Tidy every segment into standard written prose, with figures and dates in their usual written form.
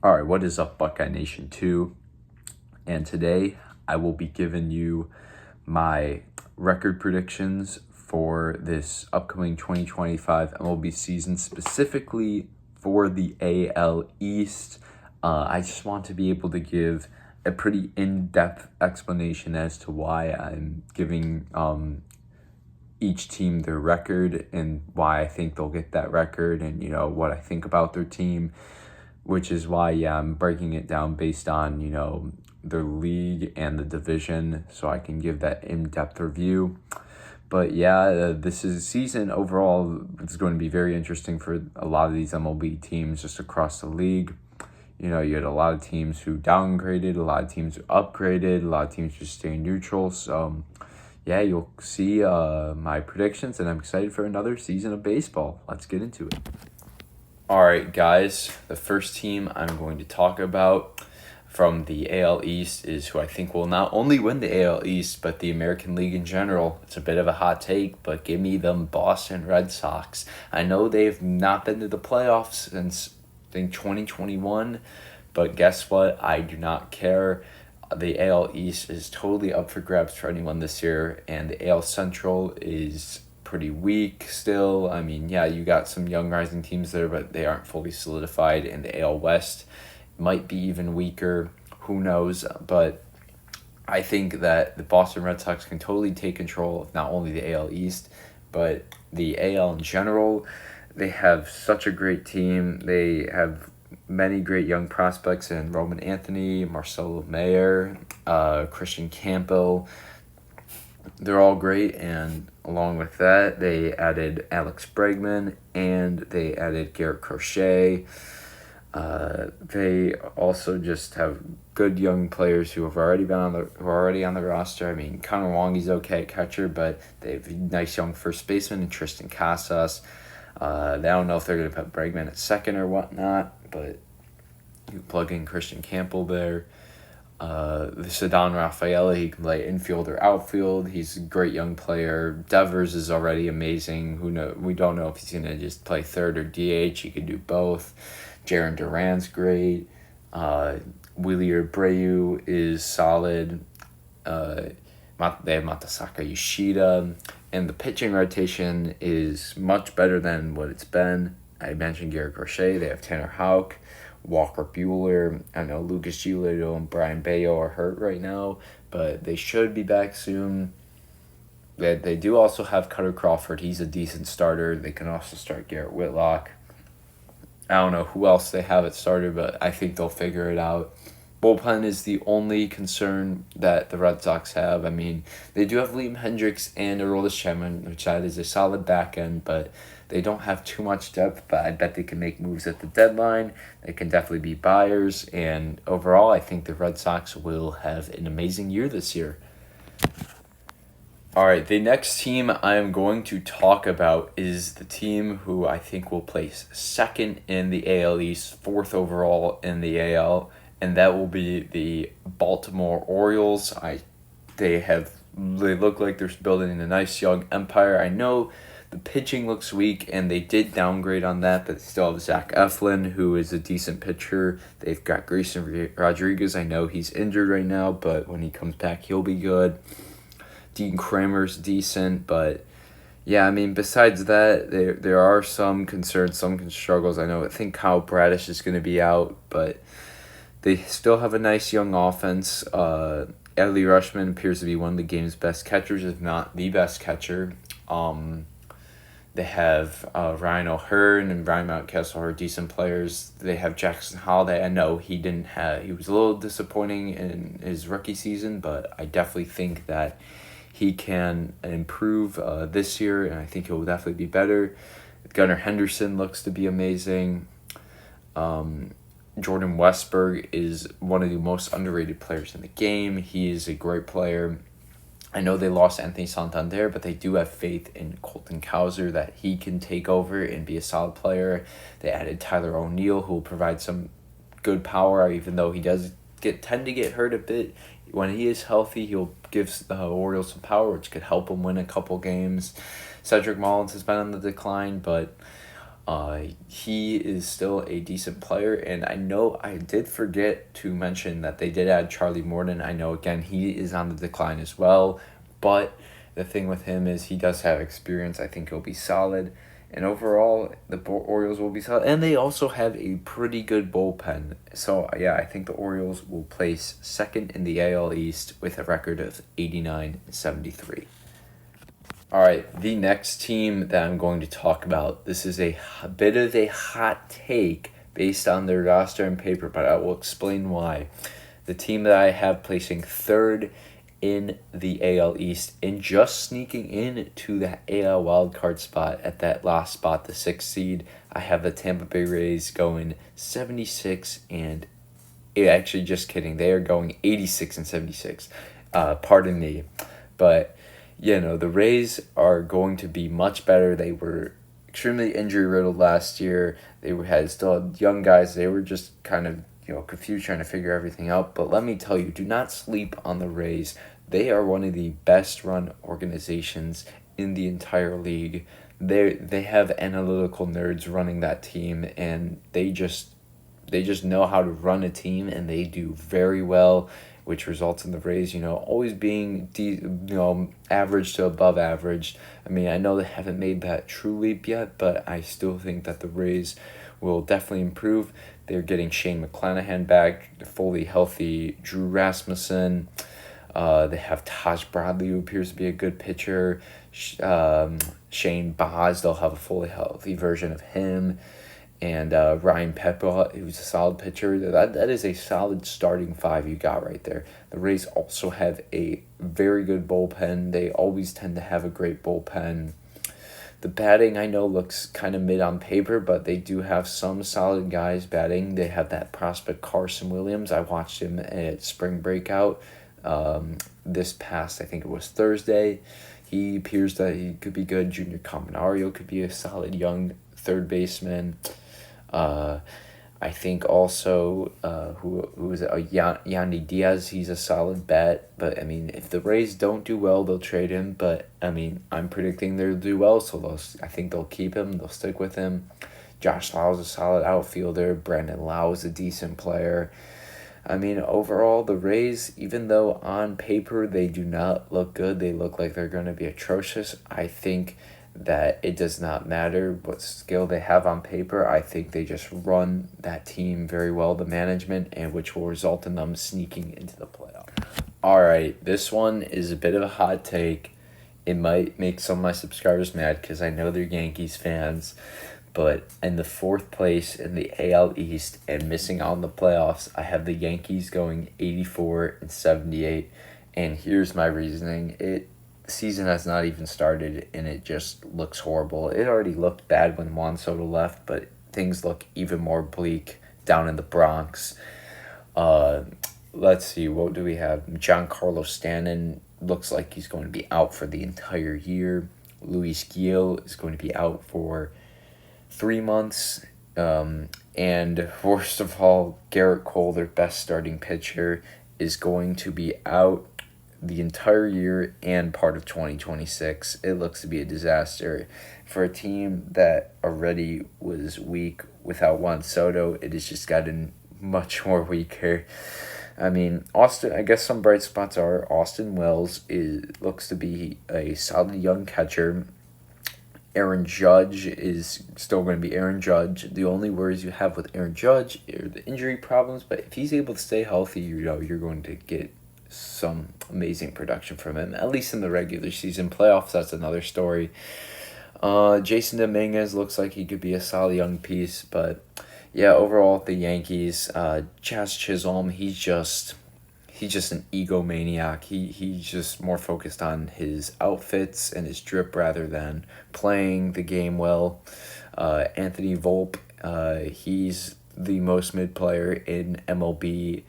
All right, what is up, Buckeye Nation 2? And today I will be giving you my record predictions for this upcoming 2025 MLB season, specifically for the AL East. I just want to be able to give a pretty in-depth explanation as to why I'm giving each team their record and why I think they'll get that record, and what I think about their team, which is why I'm breaking it down based on their league and the division, so I can give that in-depth review. But this is season overall. It's going to be very interesting for a lot of these MLB teams just across the league. You had a lot of teams who downgraded, a lot of teams who upgraded, a lot of teams just staying neutral. So you'll see my predictions, and I'm excited for another season of baseball. Let's get into it. All right, guys, the first team I'm going to talk about from the AL East is who I think will not only win the AL East, but the American League in general. It's a bit of a hot take, but give me them Boston Red Sox. I know they've not been to the playoffs since, I think, 2021, but guess what? I do not care. The AL East is totally up for grabs for anyone this year, and the AL Central is pretty weak still. I mean, you got some young rising teams there, but they aren't fully solidified, and the AL West might be even weaker. Who knows? But I think that the Boston Red Sox can totally take control of not only the AL East, but the AL in general. They have such a great team. They have many great young prospects in Roman Anthony, Marcelo Mayer, Christian Campbell. They're all great, and along with that, they added Alex Bregman and they added Garrett Crochet. They also just have good young players who are already on the roster. I mean, Connor Wongy's okay at catcher, but they have a nice young first baseman in Tristan Casas. They don't know if they're going to put Bregman at second or whatnot, but you plug in Christian Campbell there. Ceddanne Rafaela, he can play infield or outfield. He's a great young player. Devers is already amazing. We don't know if he's going to just play third or DH. He could do both. Jarren Duran's great. Willie Abreu is solid. They have Matasaka Yoshida. And the pitching rotation is much better than what it's been. I mentioned Garrett Crochet. They have Tanner Houck, Walker Buehler. I know Lucas Giolito and Brian Bayo are hurt right now, but they should be back soon. They do also have Cutter Crawford. He's a decent starter. They can also start Garrett Whitlock. I don't know who else they have at starter, but I think they'll figure it out. Bullpen is the only concern that the Red Sox have. I mean, they do have Liam Hendricks and Aroldis Chapman, which is a solid back end, but they don't have too much depth. But I bet they can make moves at the deadline. They can definitely be buyers. And overall, I think the Red Sox will have an amazing year this year. All right, the next team I am going to talk about is the team who I think will place second in the AL East, fourth overall in the AL, and that will be the Baltimore Orioles. They look like they're building a nice young empire. I know the pitching looks weak, and they did downgrade on that, but they still have Zach Eflin, who is a decent pitcher. They've got Grayson Rodriguez. I know he's injured right now, but when he comes back, he'll be good. Dean Kramer's decent, but besides that, there are some concerns, some struggles. I think Kyle Bradish is going to be out, but they still have a nice young offense. Adley Rutschman appears to be one of the game's best catchers, if not the best catcher. They have Ryan O'Hearn and Ryan Mountcastle are decent players. They have Jackson Holliday. I know he was a little disappointing in his rookie season, but I definitely think that he can improve this year, and I think he will definitely be better. Gunnar Henderson looks to be amazing. Jordan Westburg is one of the most underrated players in the game. He is a great player. I know they lost Anthony Santander, but they do have faith in Colton Cowser that he can take over and be a solid player. They added Tyler O'Neill, who will provide some good power, even though he does tend to get hurt a bit. When he is healthy, he'll give the Orioles some power, which could help him win a couple games. Cedric Mullins has been on the decline, but He is still a decent player, and I know I did forget to mention that they did add Charlie Morton. I know, again, he is on the decline as well, but the thing with him is he does have experience. I think he'll be solid. And overall, the Orioles will be solid. And they also have a pretty good bullpen. So, yeah, I think the Orioles will place second in the AL East with a record of 89-73. All right, the next team that I'm going to talk about, this is a bit of a hot take based on their roster and paper, but I will explain why. The team that I have placing third in the AL East and just sneaking into that AL wildcard spot at that last spot, the 6th seed, I have the Tampa Bay Rays going 76 and... Actually, just kidding. They are going 86-76. Pardon me. But... the Rays are going to be much better. They were extremely injury riddled last year. They still had young guys. They were just kind of confused trying to figure everything out. But let me tell you, do not sleep on the Rays. They are one of the best run organizations in the entire league. They have analytical nerds running that team, and they just know how to run a team, and they do very well, which results in the Rays, always being, average to above average. I mean, I know they haven't made that true leap yet, but I still think that the Rays will definitely improve. They're getting Shane McClanahan back, fully healthy Drew Rasmussen. They have Taj Bradley, who appears to be a good pitcher. Shane Baz, they'll have a fully healthy version of him. And Ryan Pepiot, who's a solid pitcher. That is a solid starting five you got right there. The Rays also have a very good bullpen. They always tend to have a great bullpen. The batting, I know, looks kind of mid on paper, but they do have some solid guys batting. They have that prospect Carson Williams. I watched him at Spring Breakout this past, I think it was Thursday. He appears that he could be good. Junior Caminario could be a solid young third baseman. I think also who is it? Yandy Diaz. He's a solid bet, but I mean, if the Rays don't do well, they'll trade him. But I mean, I'm predicting they'll do well, so I think they'll keep him. They'll stick with him. Josh Lau is a solid outfielder. Brandon Lau is a decent player. I mean, overall, the Rays, even though on paper they do not look good, they look like they're going to be atrocious. I think that it does not matter what skill they have on paper. I think they just run that team very well, the management, and which will result in them sneaking into the playoff. All right, this one is a bit of a hot take. It might make some of my subscribers mad because I know they're Yankees fans. But in the 4th place in the AL East and missing out on the playoffs, I have the Yankees going 84-78. And here's my reasoning. The season has not even started, and it just looks horrible. It already looked bad when Juan Soto left, but things look even more bleak down in the Bronx. Let's see, what do we have? Giancarlo Stanton looks like he's going to be out for the entire year. Luis Gil is going to be out for 3 months. And worst of all, Garrett Cole, their best starting pitcher, is going to be out the entire year and part of 2026. It looks to be a disaster. For a team that already was weak without Juan Soto, it has just gotten much more weaker. I mean, I guess some bright spots are Austin Wells looks to be a solid young catcher. Aaron Judge is still going to be Aaron Judge. The only worries you have with Aaron Judge are the injury problems, but if he's able to stay healthy, you're going to get some amazing production from him, at least in the regular season. Playoffs, that's another story. Jason Dominguez looks like he could be a solid young piece, but yeah, overall, the Yankees, Jazz Chisholm, he's just an egomaniac. He's just more focused on his outfits and his drip rather than playing the game well. Anthony Volpe, he's the most mid player in MLB.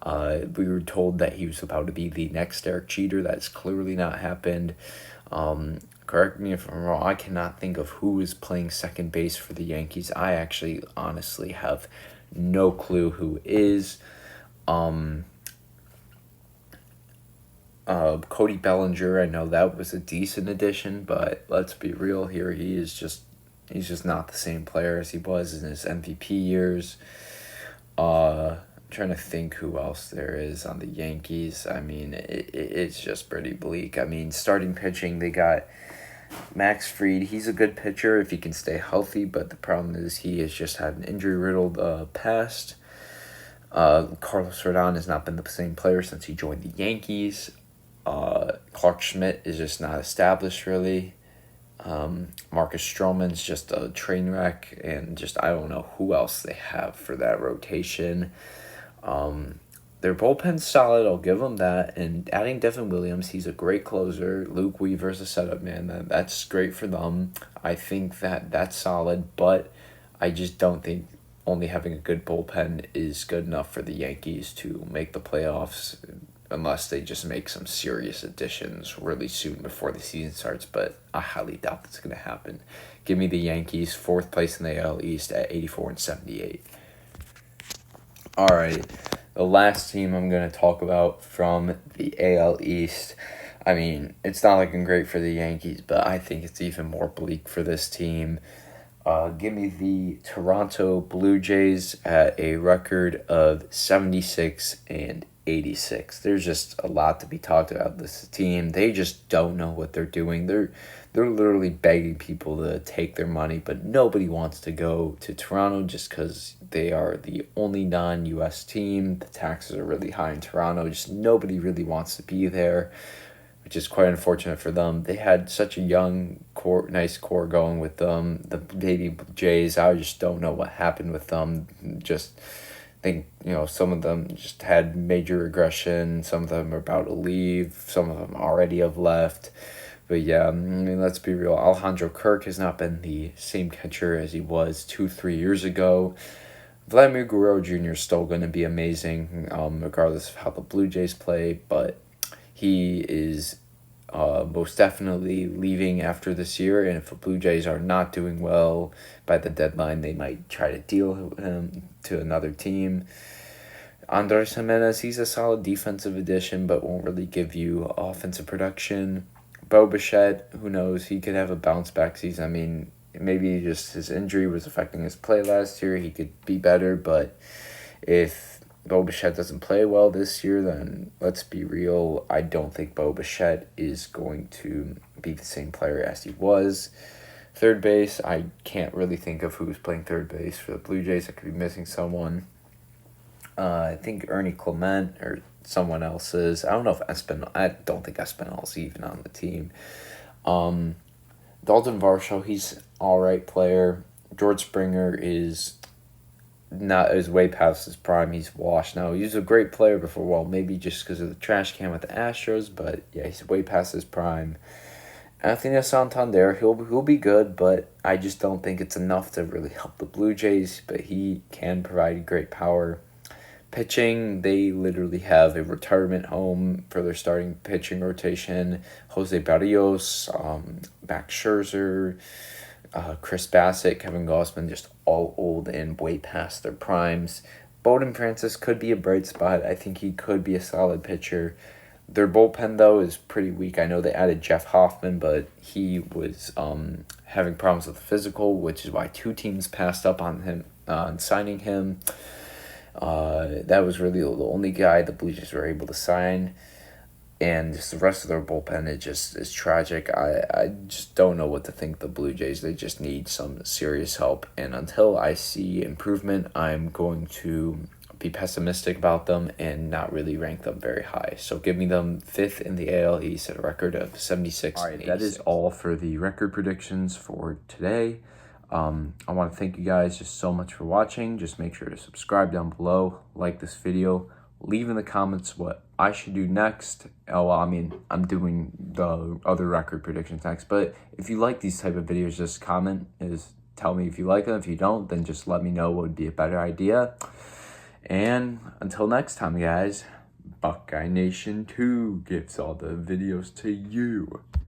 We were told that he was about to be the next Derek Jeter. That's clearly not happened. Correct me if I'm wrong. I cannot think of who is playing second base for the Yankees. I actually honestly have no clue who is. Cody Bellinger, I know that was a decent addition, but let's be real here. He is just, He's just not the same player as he was in his MVP years. Trying to think who else there is on the Yankees. I mean, it's just pretty bleak. I mean, starting pitching, they got Max Fried. He's a good pitcher if he can stay healthy, but the problem is he has just had an injury-riddled past. Carlos Rodon has not been the same player since he joined the Yankees. Clark Schmidt is just not established, really. Marcus Stroman's just a train wreck, and just I don't know who else they have for that rotation. Their bullpen's solid, I'll give them that. And adding Devin Williams, he's a great closer. Luke Weaver's a setup man. That's great for them. I think that's solid, but I just don't think only having a good bullpen is good enough for the Yankees to make the playoffs unless they just make some serious additions really soon before the season starts, but I highly doubt that's going to happen. Give me the Yankees, 4th place in the AL East at 84-78. All right, the last team I'm going to talk about from the AL East. I mean, it's not looking great for the Yankees, but I think it's even more bleak for this team. Give me the Toronto Blue Jays at a record of 76-86. There's just a lot to be talked about this team. They just don't know what they're doing. They're literally begging people to take their money, but nobody wants to go to Toronto just because they are the only non-U.S. team. The taxes are really high in Toronto. Just nobody really wants to be there, which is quite unfortunate for them. They had such a young core, nice core going with them. The baby Jays, I just don't know what happened with them. Just think, some of them just had major regression. Some of them are about to leave. Some of them already have left. But yeah, I mean, let's be real. Alejandro Kirk has not been the same catcher as he was 2-3 years ago. Vladimir Guerrero Jr. is still going to be amazing, regardless of how the Blue Jays play. But he is most definitely leaving after this year. And if the Blue Jays are not doing well by the deadline, they might try to deal him to another team. Andres Gimenez, he's a solid defensive addition, but won't really give you offensive production. Bo Bichette, who knows, he could have a bounce-back season. I mean, maybe just his injury was affecting his play last year. He could be better, but if Bo Bichette doesn't play well this year, then let's be real, I don't think Bo Bichette is going to be the same player as he was. Third base, I can't really think of who's playing third base for the Blue Jays. I could be missing someone. I think Ernie Clement or someone else is. I don't know if I don't think Espinal's even on the team. Dalton Varsho, he's all right player. George Springer is way past his prime. He's washed now. He was a great player before. Well, maybe just because of the trash can with the Astros, but yeah, he's way past his prime. Anthony Santander, he'll be good, but I just don't think it's enough to really help the Blue Jays. But he can provide great power. Pitching, they literally have a retirement home for their starting pitching rotation. Jose Barrios, Max Scherzer, Chris Bassett, Kevin Gausman, just all old and way past their primes. Bowden Francis could be a bright spot. I think he could be a solid pitcher. Their bullpen, though, is pretty weak. I know they added Jeff Hoffman, but he was having problems with the physical, which is why 2 teams passed up on him on signing him. That was really the only guy the Blue Jays were able to sign, and just the rest of their bullpen is tragic. I just don't know what to think of the Blue Jays. They just need some serious help, and until I see improvement, I'm going to be pessimistic about them and not really rank them very high. So give me them 5th in the AL East at a record of 76. All right, that is all for the record predictions for today. I want to thank you guys just so much for watching. Just make sure to subscribe down below, like this video, leave in the comments what I should do next. Oh, well, I mean, I'm doing the other record predictions next, but if you like these type of videos, just comment, tell me if you like them. If you don't, then just let me know what would be a better idea. And until next time, guys, Buckeye Nation 2 gives all the videos to you.